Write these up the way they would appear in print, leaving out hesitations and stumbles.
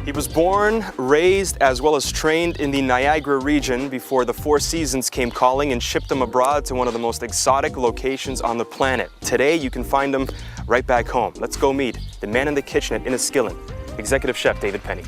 He was born, raised, as well as trained in the Niagara region before the Four Seasons came calling and shipped him abroad to one of the most exotic locations on the planet. Today, you can find him right back home. Let's go meet the man in the kitchen at Inniskillin, Executive Chef David Penny.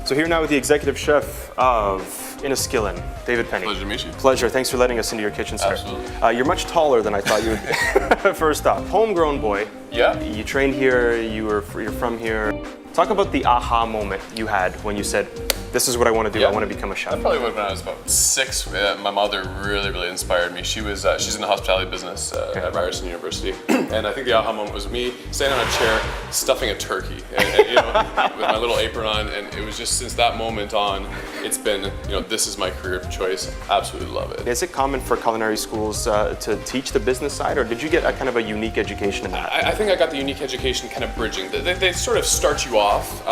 So here now with the Executive Chef of Inniskillin, David Penny. Pleasure to meet you. Pleasure. Thanks for letting us into your kitchen, sir. Absolutely. You're much taller than I thought you would be. First off, homegrown boy. Yeah. You trained here, you're from here. Talk about the aha moment you had when you said, this is what I want to do, I want to become a chef. That probably when I was about 6. My mother really inspired me. She's in the hospitality business at Ryerson University. And I think the aha moment was me standing on a chair, stuffing a turkey, and, with my little apron on. And it was just since that moment on, it's been, this is my career of choice. Absolutely love it. Is it common for culinary schools to teach the business side, or did you get a kind of a unique education in that? I think I got the unique education kind of bridging. They sort of start you off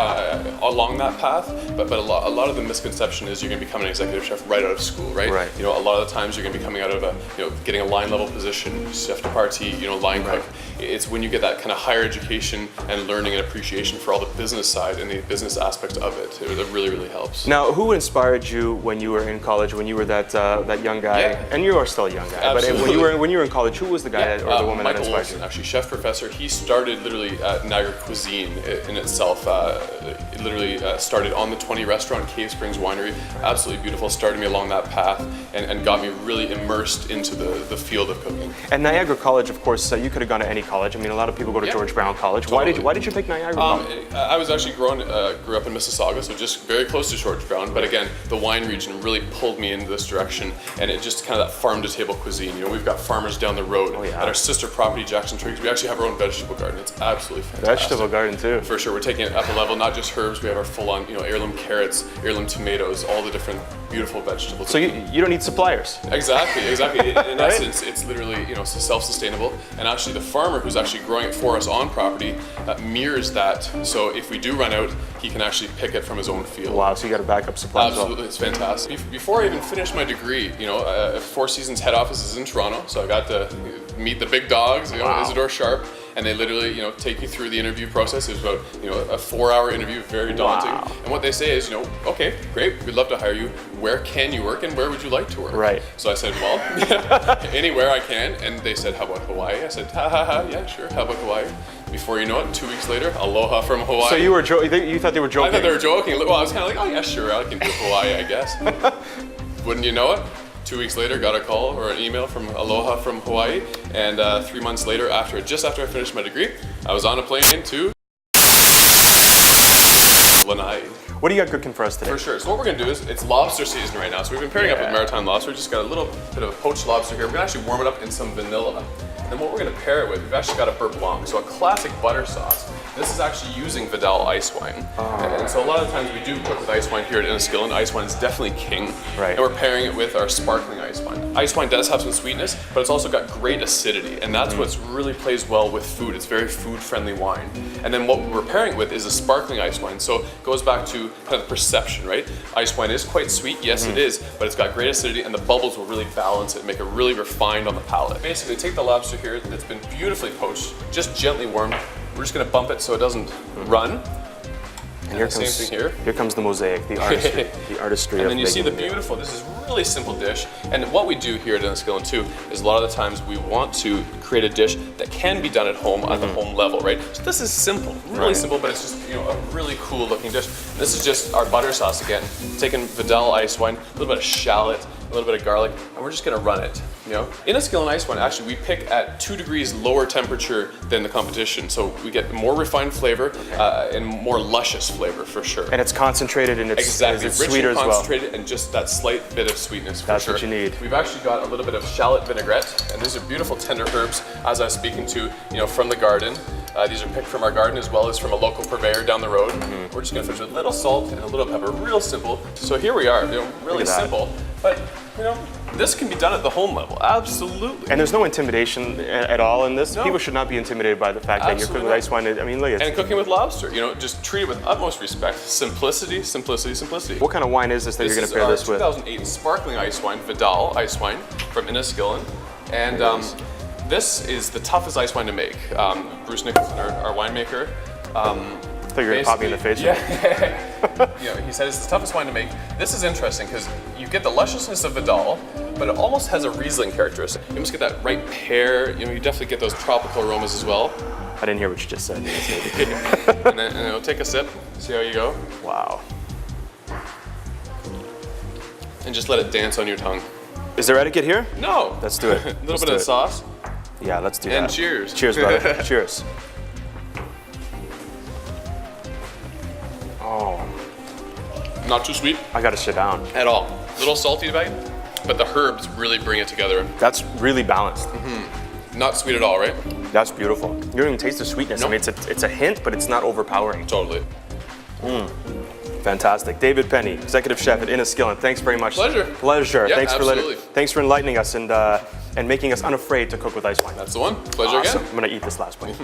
along that path, but a lot of the misconception is you're going to become an executive chef right out of school, right? Right. A lot of the times you're going to be coming out of getting a line level position, chef de partie, line cook. It's when you get that kind of higher education and learning and appreciation for all the business side and the business aspect of it. It really helps. Now, who inspired you when you were in college, when you were that young guy? Yeah. And you are still a young guy. Absolutely. But when you were in college, who was the guy or the woman that inspired Olson, you? actually, chef professor. He started literally Niagara cuisine in itself. It literally started on the 20 restaurant, Cave Springs Winery. Absolutely beautiful. Started me along that path and got me really immersed into the field of cooking. And Niagara College, of course, you could have gone to any college. I mean, a lot of people go to George Brown College. Totally. Why did you pick Niagara College? I was actually grew up in Mississauga, so just very close to George Brown. But again, the wine region really pulled me into this direction, and it just kind of that farm to table cuisine. We've got farmers down the road at our sister property, Jackson Triggs. We actually have our own vegetable garden. It's absolutely fantastic. Vegetable garden too. For sure, we're taking it up a level. Not just herbs. We have our full-on, heirloom carrots, heirloom tomatoes, all the different beautiful vegetables. So you don't need suppliers. Exactly. In essence, it's literally self-sustainable. And actually, the farmer who's actually growing it for us on property mirrors that. So if we do run out, he can actually pick it from his own field. Wow. So you got a backup supply. Absolutely, it's fantastic. Before I even finished my degree, Four Seasons head office is in Toronto, so I got to meet the big dogs, Isidore Sharp. And they literally, take you through the interview process. It was about, a 4-hour interview, very daunting. Wow. And what they say is, okay, great, we'd love to hire you. Where can you work and where would you like to work? Right. So I said, well, anywhere I can. And they said, how about Hawaii? I said, yeah, sure, how about Hawaii? Before you know it, 2 weeks later, aloha from Hawaii. So you thought they were joking? I thought they were joking. Well, I was kind of like, oh yeah, sure, I can do Hawaii, I guess. Wouldn't you know it? 2 weeks later, got a call or an email from Aloha from Hawaii, and 3 months later, just after I finished my degree, I was on a plane to Lanai. What do you got cooking for us today? For sure. So what we're going to do is, it's lobster season right now, so we've been pairing up with maritime lobster. Just got a little bit of a poached lobster here. We're going to actually warm it up in some vanilla. And then what we're going to pair it with, we've actually got a beurre blanc, so a classic butter sauce. This is actually using Vidal ice wine. And so a lot of times we do cook with ice wine here at Inniskillin. Ice wine is definitely king. Right. And we're pairing it with our sparkling ice wine. Ice wine does have some sweetness, but it's also got great acidity. And that's what really plays well with food. It's very food-friendly wine. And then what we're pairing it with is a sparkling ice wine. So it goes back to kind of the perception, right? Ice wine is quite sweet, yes it is, but it's got great acidity and the bubbles will really balance it, make it really refined on the palate. Basically, take the lobster here that's been beautifully poached, just gently warmed. We're just gonna bump it so it doesn't run. And here same thing here. Here comes the mosaic, the artistry, the artistry. And then you see the beautiful, this is a really simple dish. And what we do here at Inniskillin too is a lot of the times we want to create a dish that can be done at home at the home level, right? So this is simple, really simple, but it's just a really cool looking dish. And this is just our butter sauce again. Taking Vidal ice wine, a little bit of shallot, a little bit of garlic, and we're just gonna run it. Inniskillin ice wine, actually we pick at 2 degrees lower temperature than the competition. So we get more refined flavor and more luscious flavor for sure. And it's concentrated and it's sweeter as well. Concentrated and just that slight bit of sweetness for sure. That's what you need. We've actually got a little bit of shallot vinaigrette, and these are beautiful tender herbs, as I was speaking to, from the garden. These are picked from our garden as well as from a local purveyor down the road. We're just gonna finish with a little salt and a little pepper, real simple. So here we are, really simple, but this can be done at the home level, absolutely. And there's no intimidation at all in this. No. People should not be intimidated by the fact that you're cooking with ice wine. I mean, look at it. And cooking with lobster, just treat it with utmost respect. Simplicity, simplicity, simplicity. What kind of wine is this that you're going to pair this with? This is our 2008 sparkling ice wine, Vidal ice wine from Inniskillin. And this is the toughest ice wine to make. Bruce Nicholson, our winemaker, thought you were going to pop me in the face. Yeah. You know, he said it's the toughest wine to make. This is interesting because you get the lusciousness of Vidal, but it almost has a Riesling characteristic. You almost get that ripe pear. You know, you definitely get those tropical aromas as well. I didn't hear what you just said. And then we'll take a sip, see how you go, Wow. and just let it dance on your tongue. Is there etiquette here? No. Let's do it. A little bit of sauce. Yeah, let's do that. And cheers. Cheers, brother. Cheers. Oh, Not too sweet I gotta sit down. at all. A little salty bite, but the herbs really bring it together. That's really balanced. Not sweet at all, right? That's beautiful. You don't even taste the sweetness. I mean, it's a hint, but it's not overpowering. Totally. Fantastic. David Penny, executive chef at Inniskillin. Thanks very much. Pleasure. Yeah, thanks absolutely. thanks for enlightening us and making us unafraid to cook with ice wine. That's the one. Pleasure Awesome. again. I'm gonna eat this last bite.